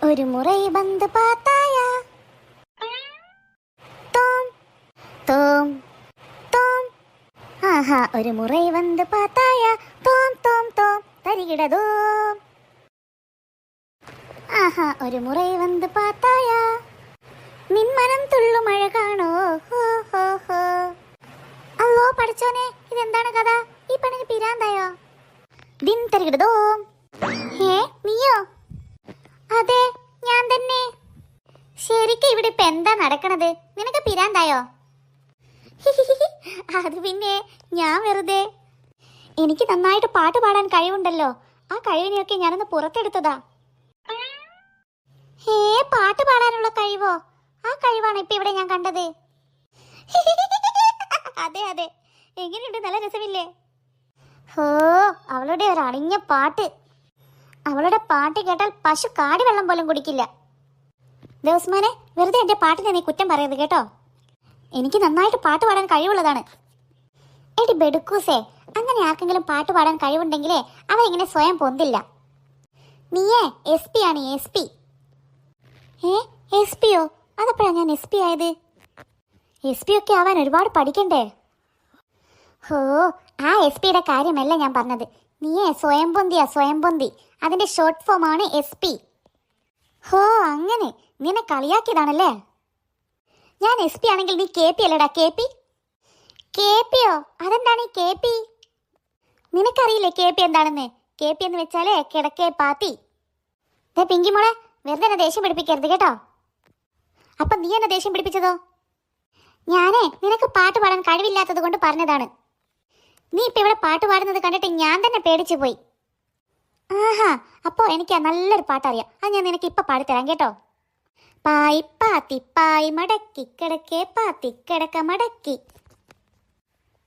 ഒരു മുറൈ ബന്ദ് പാത്തായ തോം തോം തോം. ആഹാ ഒരു മുറൈ ബന്ദ് പാത്തായ തോം തോം തോം തരികിടതോം. ആഹാ ഒരു മുറൈ ബന്ദ് പാത്തായ നിന്മനം തുള്ളു മഴ കാണോ ഹോ ഹോ ഹോ. അല്ലോ പഠിച്ചോനെ, ഇതെന്താണ് കഥ? ഈ പെണ്ണിന് പിരാന്തായോ? ദിൻ തരികിടതോം. നീയോ? അതെ, ഞാൻ തന്നെ. ശരിക്കും ഇവിടെ ഇപ്പൊ എന്താ നടക്കണത്? നിനക്ക് പിരാന്തായോ? അത് പിന്നെ ഞാൻ വെറുതെ, എനിക്ക് നന്നായിട്ട് പാട്ട് പാടാൻ കഴിവുണ്ടല്ലോ, ആ കഴിവിനെയൊക്കെ ഞാനൊന്ന് പുറത്തെടുത്തതാ. പാട്ട് പാടാനുള്ള കഴിവോ? ആ കഴിവാണ് ഇപ്പൊ ഇവിടെ ഞാൻ കണ്ടത്. അതെ അതെ, എങ്ങനെയുണ്ട്? നല്ല രസമില്ലേ? ഓ, അവളുടെ ഒരു അണിഞ്ഞ പാട്ട്. അവളുടെ പാട്ട് കേട്ടാൽ പശു കാടി വെള്ളം പോലും കുടിക്കില്ല. ദേവസ്മാനെ, വെറുതെ എന്റെ പാട്ടിനെ നീ കുറ്റം പറയരുത് കേട്ടോ. എനിക്ക് നന്നായിട്ട് പാട്ട് പാടാൻ കഴിവുള്ളതാണ്. എടി ബെടുക്കൂസേ, അങ്ങനെ ആർക്കെങ്കിലും പാട്ട് പാടാൻ കഴിവുണ്ടെങ്കിലേ അവരിങ്ങനെ സ്വയം പൊന്തില്ല. നീയേ SP ആണ്, SP. SP-യോ? അതപ്പോഴാ ഞാൻ SP ആയത്. SP ഒക്കെ ആവാൻ ഒരുപാട് പഠിക്കണ്ടേ? ഓ, ആ SP-യുടെ കാര്യമല്ല ഞാൻ പറഞ്ഞത്. നീയേ സ്വയം പൊന്തിയാ, സ്വയം പൊന്തി. അതിന്റെ ഷോർട്ട് ഫോം ആണ് SP. ഹോ, അങ്ങനെ നിന്നെ കളിയാക്കിയതാണല്ലേ. ഞാൻ SP ആണെങ്കിൽ നീ KP അല്ലടാ, KP. KP-യോ? അതെന്താണ് ഈ KP? നിനക്കറിയില്ലേ KP എന്താണെന്ന്? KP എന്ന് വെച്ചാലേ കിടക്കേ പാത്തി. പിങ്കി മോളെ, വെറുതെ എന്നെ ദേഷ്യം പിടിപ്പിക്കരുത് കേട്ടോ. അപ്പൊ നീ എന്നെ ദേഷ്യം പിടിപ്പിച്ചതോ? ഞാനേ നിനക്ക് പാട്ട് പാടാൻ കഴിവില്ലാത്തത് കൊണ്ട് പറഞ്ഞതാണ്. നീ ഇപ്പൊ ഇവിടെ പാട്ട് പാടുന്നത് കണ്ടിട്ട് ഞാൻ തന്നെ പേടിച്ചു പോയി. ആഹാ, അപ്പോ എനിക്ക് നല്ലൊരു പാട്ടറിയാം. അത് ഞാൻ നിനക്ക് ഇപ്പൊ പാടിത്തരാം കേട്ടോ. പായി പാത്തി പായി മടക്കി കിടക്കേ പാത്തി കിടക്ക മടക്കി.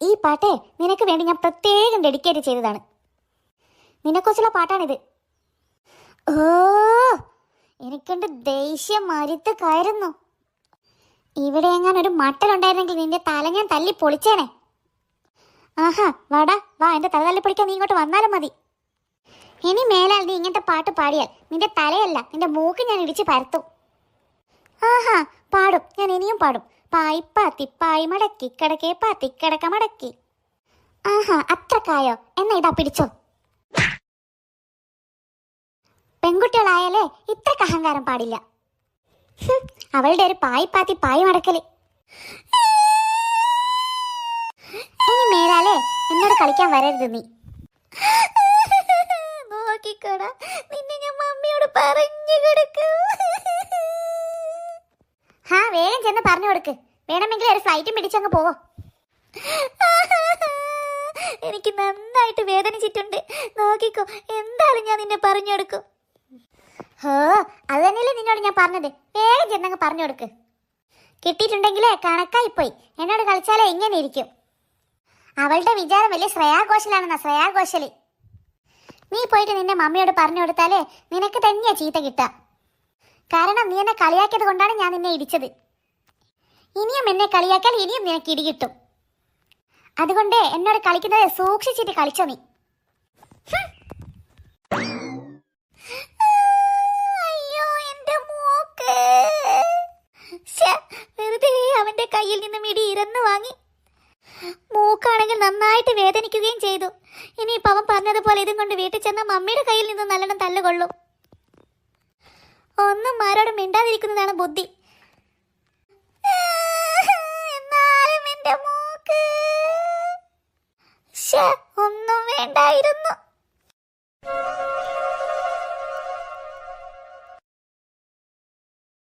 ഈ പാട്ടേ നിനക്ക് വേണ്ടി ഞാൻ പ്രത്യേകം ഡെഡിക്കേറ്റ് ചെയ്തതാണ്. നിന്നെക്കുറിച്ചുള്ള പാട്ടാണിത്. ഓ, എനിക്കെന്റെ ദേഷ്യം മരുത്ത് കയറുന്നു. ഇവിടെ എങ്ങാൻ ഒരു മട്ടലുണ്ടായിരുന്നെങ്കിൽ നിന്റെ തല ഞാൻ തല്ലി പൊളിച്ചേനെ. ആഹാ, വാടാ വാ, എന്റെ തല തല്ലി പൊളിക്കാൻ നീ ഇങ്ങോട്ട് വന്നാലും മതി. ഇനി മേലാൽ നീ ഇങ്ങനത്തെ പാട്ട് പാടിയാൽ നിന്റെ തലയല്ല നിന്റെ മൂക്ക് ഞാൻ ഇടിച്ച് പരത്തും. ആഹാ, പാടും, ഞാൻ ഇനിയും പാടും. പായി പാത്തി പായി മടക്കി കിടക്കേ പാത്തി കിടക്ക മടക്കി. ആഹാ, അത്രക്കായോ? എന്നാ ഇതാ പിടിച്ചോ. പെൺകുട്ടികളായാലേ ഇത്രക്ക് അഹങ്കാരം പാടില്ല. അവളുടെ ഒരു പായി പാത്തി പായി മടക്കല്. ഇനി മേലാലേ എന്നോട് കളിക്കാൻ വരരുത് നീ. നോക്കിക്കോടാ, നിന്നെ ഞാൻ മമ്മിയോട് പറഞ്ഞു കൊടുക്കും. വേഗം ചെന്ന് പറഞ്ഞു കൊടുക്ക്. വേണമെങ്കിൽ ഒരു ഫ്ലൈറ്റും പിടിച്ചങ്ങ് പോവോ. എനിക്ക് നന്നായിട്ട് വേദനിച്ചിട്ടുണ്ട്. നോക്കിക്കോ, എന്തായാലും ഞാൻ നിന്നെ പറഞ്ഞു കൊടുക്കും. അത് തന്നെയല്ലേ നിന്നോട് ഞാൻ പറഞ്ഞത്. വേഗം ചെന്നങ്ങ് പറഞ്ഞു കൊടുക്ക്. കിട്ടിയിട്ടുണ്ടെങ്കിലേ കണക്കായിപ്പോയി. എന്നോട് കളിച്ചാലേ ഇങ്ങനെ ഇരിക്കും. അവളുടെ വിചാരം വലിയ ശ്രേയാ ഘോഷലാണെന്നാ, ശ്രേയാ ഘോഷല്. നീ പോയിട്ട് നിന്റെ മമ്മിയോട് പറഞ്ഞു കൊടുത്താലേ നിനക്ക് തന്നെയാ ചീത്ത കിട്ടുക. കാരണം നീ എന്നെ കളിയാക്കിയത് കൊണ്ടാണ് ഞാൻ നിന്നെ ഇടിച്ചത്. ഇനിയും എന്നെ കളിയാക്കിയാൽ ഇനിയും നിനക്ക് ഇടി കിട്ടും. അതുകൊണ്ട് എന്നോട് കളിക്കുന്നത് സൂക്ഷിച്ചിട്ട് കളിച്ചോ നീ. അയ്യോ, എന്റെ മൂക്ക്. വെറുതെ അവന്റെ കയ്യിൽ നിന്നും ഇടി ഇരന്ന് വാങ്ങി. മൂക്കാണെങ്കിൽ നന്നായിട്ട് വേദനിക്കുകയും ചെയ്തു. ഇനിയിപ്പോ അവൻ പറഞ്ഞതുപോലെ ഇതും കൊണ്ട് വീട്ടിൽ ചെന്ന മമ്മിയുടെ കയ്യിൽ നിന്നും നല്ലോണം തല്ലുകൊള്ളും. ഒന്നും ആരോടും മിണ്ടാതിരിക്കുന്നതാണ് ബുദ്ധി. എന്നാലും എന്റെ മൂക്ക് ഒന്നും വേണ്ടായിരുന്നു.